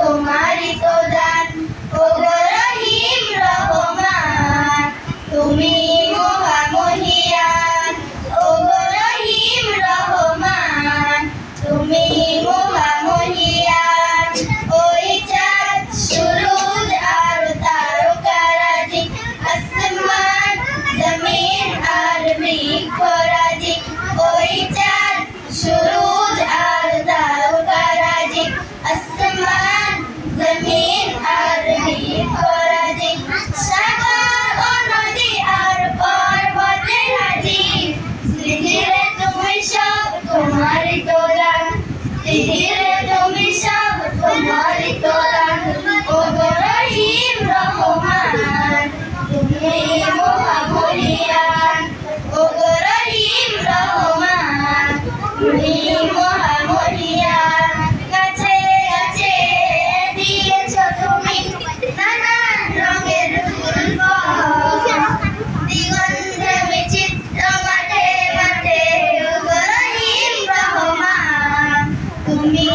তোমারই তো দান ওগো রহিম রহমান তুমি মহামহিয়ান ওগো রহিম রহমান তুমি মহামহিয়ান ওই চাঁদ সূরজ আর তারকারাজি আসমান জমিন আর বৃক্ষরাজি ওই চাঁদ সূরজ আর তারকারাজি আসমান জমিন আর বৃক্ষরাজি সাগর ও নদী আর পর্বতরাজি সৃজিরে তুমি সব তোমারই তো দান সৃজিরে তুমি সব তোমারই তো দান ওগো রহিম রহমান তুমি মহামহিয়ান ওগো রহিম রহমান তুমি মহামহিয়ান গাছে গাছে দিয়েছো তুমি নানান রঙের ফুল ফল দিগন্ধে বিচিত্র মাঠে মাঠে ওগো রহিম রহমান তুমি